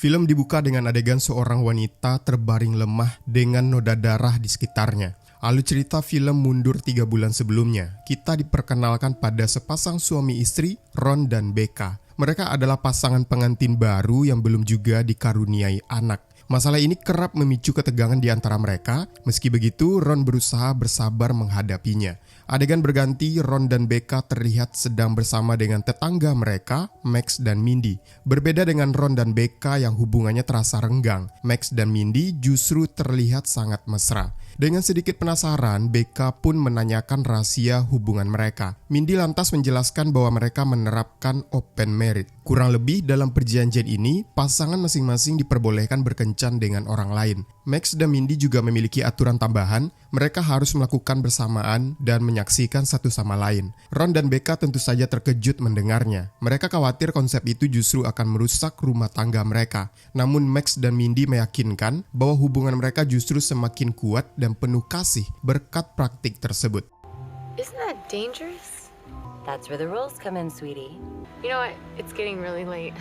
Film dibuka dengan adegan seorang wanita terbaring lemah dengan noda darah di sekitarnya. Alur cerita film mundur 3 bulan sebelumnya. Kita diperkenalkan pada sepasang suami istri, Ron dan Becca. Mereka adalah pasangan pengantin baru yang belum juga dikaruniai anak. Masalah ini kerap memicu ketegangan di antara mereka. Meski begitu, Ron berusaha bersabar menghadapinya. Adegan berganti, Ron dan Becca terlihat sedang bersama dengan tetangga mereka, Max dan Mindy. Berbeda dengan Ron dan Becca yang hubungannya terasa renggang, Max dan Mindy justru terlihat sangat mesra. Dengan sedikit penasaran, Becca pun menanyakan rahasia hubungan mereka. Mindy lantas menjelaskan bahwa mereka menerapkan open marriage. Kurang lebih dalam perjanjian ini, pasangan masing-masing diperbolehkan berkencan dengan orang lain. Max dan Mindy juga memiliki aturan tambahan, mereka harus melakukan bersamaan dan menyaksikan satu sama lain. Ron dan Becca tentu saja terkejut mendengarnya. Mereka khawatir konsep itu justru akan merusak rumah tangga mereka. Namun Max dan Mindy meyakinkan bahwa hubungan mereka justru semakin kuat dan penuh kasih berkat praktik tersebut. Isn't that dangerous? That's where the rules come in, sweetie. You know what? It's getting really late.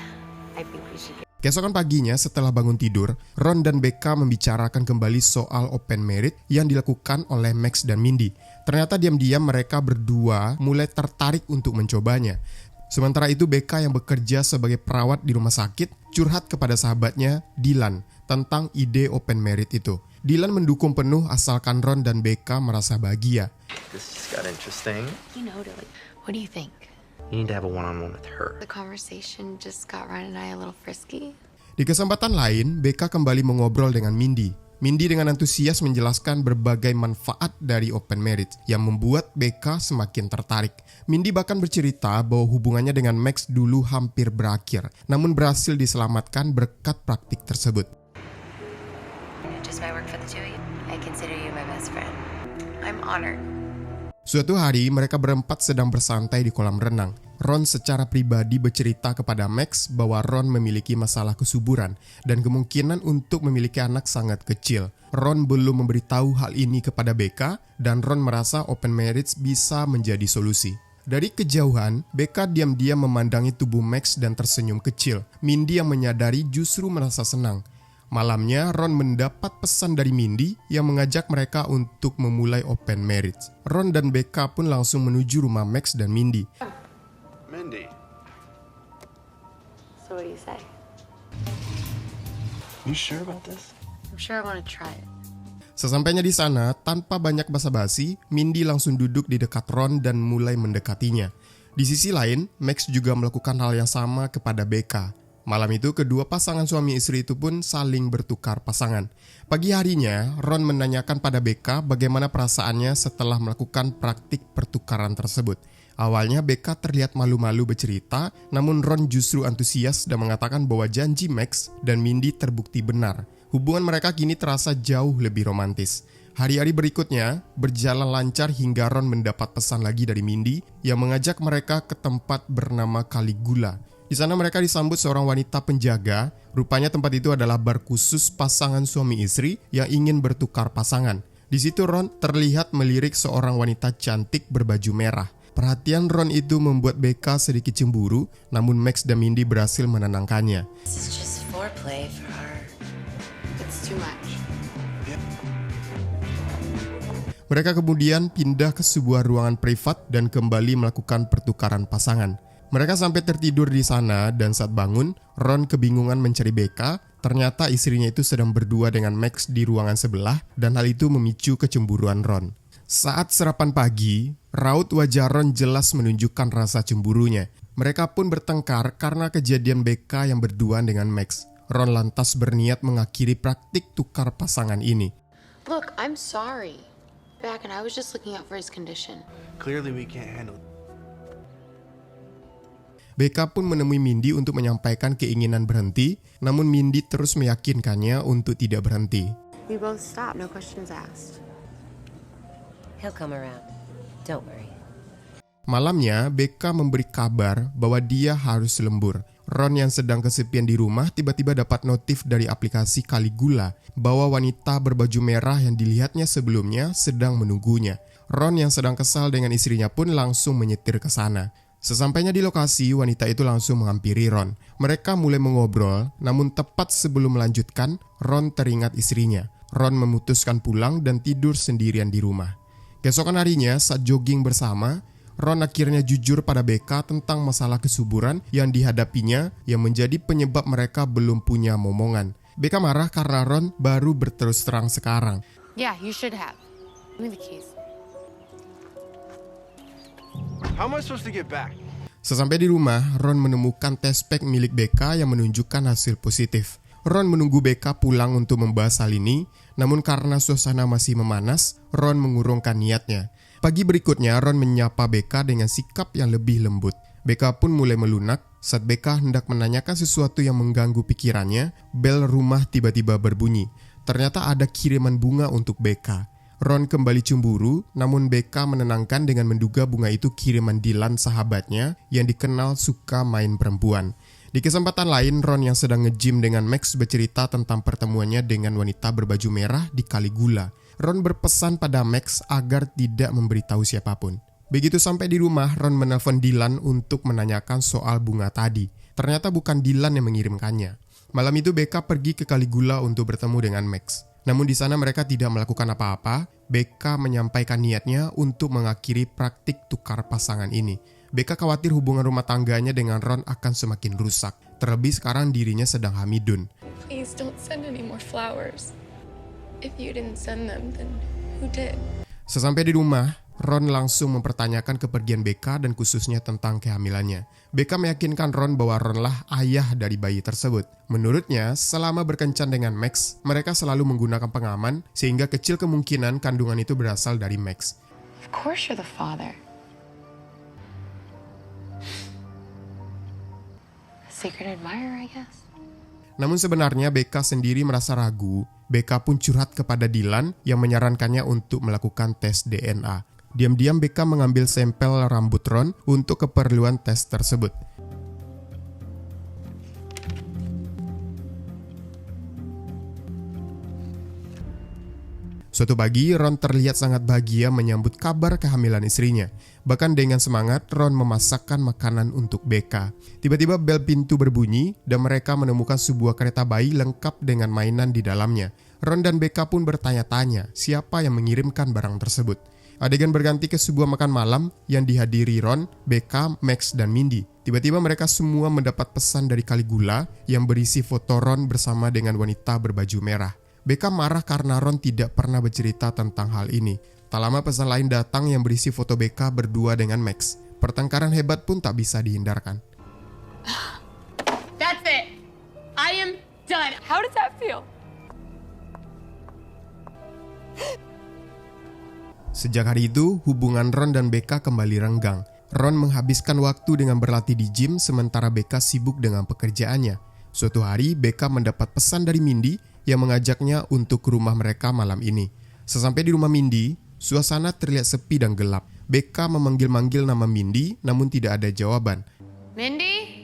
I think we should get... Keesokan paginya setelah bangun tidur, Ron dan Becca membicarakan kembali soal open marriage yang dilakukan oleh Max dan Mindy. Ternyata diam-diam mereka berdua mulai tertarik untuk mencobanya. Sementara itu Becca yang bekerja sebagai perawat di rumah sakit curhat kepada sahabatnya Dylan tentang ide open marriage itu. Dylan mendukung penuh asalkan Ron dan Becca merasa bahagia. This just got interesting. You know, what do you think? You need to have a one-on-one with her. The conversation just got Ron and I a little frisky. Di kesempatan lain, Becca kembali mengobrol dengan Mindy. Mindy dengan antusias menjelaskan berbagai manfaat dari open marriage yang membuat Becca semakin tertarik. Mindy bahkan bercerita bahwa hubungannya dengan Max dulu hampir berakhir, namun berhasil diselamatkan berkat praktik tersebut. Just my work for the two of you. I consider you my best friend. I'm honored. Suatu hari mereka berempat sedang bersantai di kolam renang. Ron secara pribadi bercerita kepada Max bahwa Ron memiliki masalah kesuburan dan kemungkinan untuk memiliki anak sangat kecil. Ron belum memberitahu hal ini kepada Becca dan Ron merasa open marriage bisa menjadi solusi. Dari kejauhan, Becca diam-diam memandangi tubuh Max dan tersenyum kecil. Mindy yang menyadari justru merasa senang. Malamnya, Ron mendapat pesan dari Mindy yang mengajak mereka untuk memulai open marriage. Ron dan Becca pun langsung menuju rumah Max dan Mindy. Mindy. So what do you say? You sure about this? I'm sure I want to try it. Sesampainya di sana, tanpa banyak basa-basi, Mindy langsung duduk di dekat Ron dan mulai mendekatinya. Di sisi lain, Max juga melakukan hal yang sama kepada Becca. Malam itu, kedua pasangan suami istri itu pun saling bertukar pasangan. Pagi harinya, Ron menanyakan pada Becca bagaimana perasaannya setelah melakukan praktik pertukaran tersebut. Awalnya Becca terlihat malu-malu bercerita, namun Ron justru antusias dan mengatakan bahwa janji Max dan Mindy terbukti benar. Hubungan mereka kini terasa jauh lebih romantis. Hari-hari berikutnya berjalan lancar hingga Ron mendapat pesan lagi dari Mindy yang mengajak mereka ke tempat bernama Caligula. Di sana mereka disambut seorang wanita penjaga. Rupanya tempat itu adalah bar khusus pasangan suami istri yang ingin bertukar pasangan. Di situ Ron terlihat melirik seorang wanita cantik berbaju merah. Perhatian Ron itu membuat Becca sedikit cemburu, namun Max dan Mindy berhasil menenangkannya. This is just foreplay for her. It's too much. Mereka kemudian pindah ke sebuah ruangan privat dan kembali melakukan pertukaran pasangan. Mereka sampai tertidur di sana dan saat bangun, Ron kebingungan mencari Becca. Ternyata istrinya itu sedang berdua dengan Max di ruangan sebelah dan hal itu memicu kecemburuan Ron. Saat sarapan pagi, raut wajah Ron jelas menunjukkan rasa cemburunya. Mereka pun bertengkar karena kejadian Becca yang berduaan dengan Max. Ron lantas berniat mengakhiri praktik tukar pasangan ini. Look, I'm sorry. Back and I was just looking out for his condition. Clearly we can't handle it. Becca pun menemui Mindy untuk menyampaikan keinginan berhenti, namun Mindy terus meyakinkannya untuk tidak berhenti. We both stopped, no questions asked. He'll come around. Don't worry. Malamnya, Becca memberi kabar bahwa dia harus lembur. Ron yang sedang kesepian di rumah tiba-tiba dapat notif dari aplikasi Caligula bahwa wanita berbaju merah yang dilihatnya sebelumnya sedang menunggunya. Ron yang sedang kesal dengan istrinya pun langsung menyetir ke sana. Sesampainya di lokasi, wanita itu langsung menghampiri Ron. Mereka mulai mengobrol, namun tepat sebelum melanjutkan, Ron teringat istrinya. Ron memutuskan pulang dan tidur sendirian di rumah. Keesokan harinya, saat jogging bersama, Ron akhirnya jujur pada Becca tentang masalah kesuburan yang dihadapinya yang menjadi penyebab mereka belum punya momongan. Becca marah karena Ron baru berterus terang sekarang. Yeah, you should have. Give me the keys. How am I supposed to get back? Sesampai di rumah, Ron menemukan test pack milik Becca yang menunjukkan hasil positif. Ron menunggu Becca pulang untuk membahas hal ini, namun karena suasana masih memanas, Ron mengurungkan niatnya. Pagi berikutnya, Ron menyapa Becca dengan sikap yang lebih lembut. Becca pun mulai melunak. Saat Becca hendak menanyakan sesuatu yang mengganggu pikirannya, bel rumah tiba-tiba berbunyi. Ternyata ada kiriman bunga untuk Becca. Ron kembali cemburu, namun Becca menenangkan dengan menduga bunga itu kiriman Dylan sahabatnya yang dikenal suka main perempuan. Di kesempatan lain, Ron yang sedang nge-gym dengan Max bercerita tentang pertemuannya dengan wanita berbaju merah di Caligula. Ron berpesan pada Max agar tidak memberitahu siapapun. Begitu sampai di rumah, Ron menelpon Dylan untuk menanyakan soal bunga tadi. Ternyata bukan Dylan yang mengirimkannya. Malam itu Becca pergi ke Caligula untuk bertemu dengan Max. Namun di sana mereka tidak melakukan apa-apa. Becca menyampaikan niatnya untuk mengakhiri praktik tukar pasangan ini. Becca khawatir hubungan rumah tangganya dengan Ron akan semakin rusak. Terlebih sekarang dirinya sedang hamidun. Please don't send any more flowers. If you didn't send them, then who did? Sesampai di rumah, Ron langsung mempertanyakan kepergian Becca dan khususnya tentang kehamilannya. Becca meyakinkan Ron bahwa Ron lah ayah dari bayi tersebut. Menurutnya, selama berkencan dengan Max, mereka selalu menggunakan pengaman sehingga kecil kemungkinan kandungan itu berasal dari Max. Of course you're the father. Secret admirer, I guess. Namun sebenarnya Becca sendiri merasa ragu. Becca pun curhat kepada Dylan yang menyarankannya untuk melakukan tes DNA. Diam-diam Becca mengambil sampel rambut Ron untuk keperluan tes tersebut. Suatu pagi, Ron terlihat sangat bahagia menyambut kabar kehamilan istrinya. Bahkan dengan semangat, Ron memasakkan makanan untuk Becca. Tiba-tiba bel pintu berbunyi dan mereka menemukan sebuah kereta bayi lengkap dengan mainan di dalamnya. Ron dan Becca pun bertanya-tanya siapa yang mengirimkan barang tersebut. Adegan berganti ke sebuah makan malam yang dihadiri Ron, Becca, Max, dan Mindy. Tiba-tiba mereka semua mendapat pesan dari Caligula yang berisi foto Ron bersama dengan wanita berbaju merah. Becca marah karena Ron tidak pernah bercerita tentang hal ini. Tak lama pesan lain datang yang berisi foto Becca berdua dengan Max. Pertengkaran hebat pun tak bisa dihindarkan. That's it. I am done. How does that feel? Sejak hari itu, hubungan Ron dan Becca kembali renggang. Ron menghabiskan waktu dengan berlatih di gym sementara Becca sibuk dengan pekerjaannya. Suatu hari, Becca mendapat pesan dari Mindy yang mengajaknya untuk ke rumah mereka malam ini. Sesampai di rumah Mindy, suasana terlihat sepi dan gelap. Becca memanggil-manggil nama Mindy, namun tidak ada jawaban. Mindy?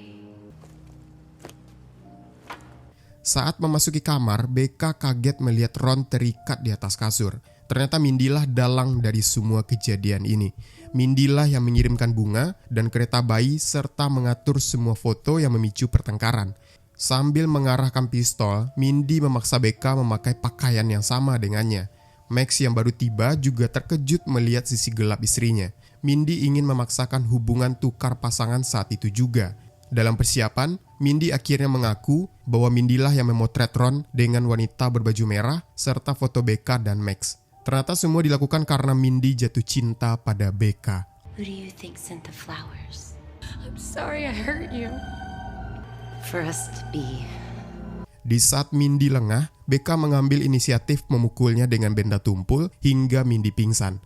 Saat memasuki kamar, Becca kaget melihat Ron terikat di atas kasur. Ternyata Mindy lah dalang dari semua kejadian ini. Mindy lah yang mengirimkan bunga dan kereta bayi serta mengatur semua foto yang memicu pertengkaran. Sambil mengarahkan pistol, Mindy memaksa Becca memakai pakaian yang sama dengannya. Max yang baru tiba juga terkejut melihat sisi gelap istrinya. Mindy ingin memaksakan hubungan tukar pasangan saat itu juga. Dalam persiapan, Mindy akhirnya mengaku bahwa Mindy lah yang memotret Ron dengan wanita berbaju merah serta foto Becca dan Max. Ternyata semua dilakukan karena Mindy jatuh cinta pada Becca. Who do you think sent the flowers? I'm sorry I hurt you. For us to be. Di saat Mindy lengah, Becca mengambil inisiatif memukulnya dengan benda tumpul hingga Mindy pingsan.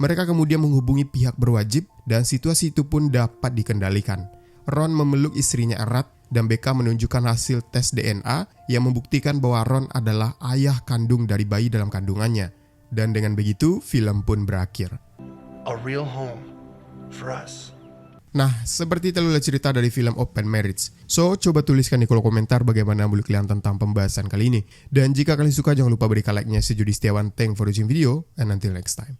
Mereka kemudian menghubungi pihak berwajib dan situasi itu pun dapat dikendalikan. Ron memeluk istrinya erat dan Becca menunjukkan hasil tes DNA yang membuktikan bahwa Ron adalah ayah kandung dari bayi dalam kandungannya. Dan dengan begitu, film pun berakhir. A real home for us. Nah, seperti itu adalah cerita dari film Open Marriage. So, coba tuliskan di kolom komentar bagaimana menurut kalian tentang pembahasan kali ini. Dan jika kalian suka, jangan lupa berikan like-nya. Sejudi Setiawan, thanks for watching video, and until next time.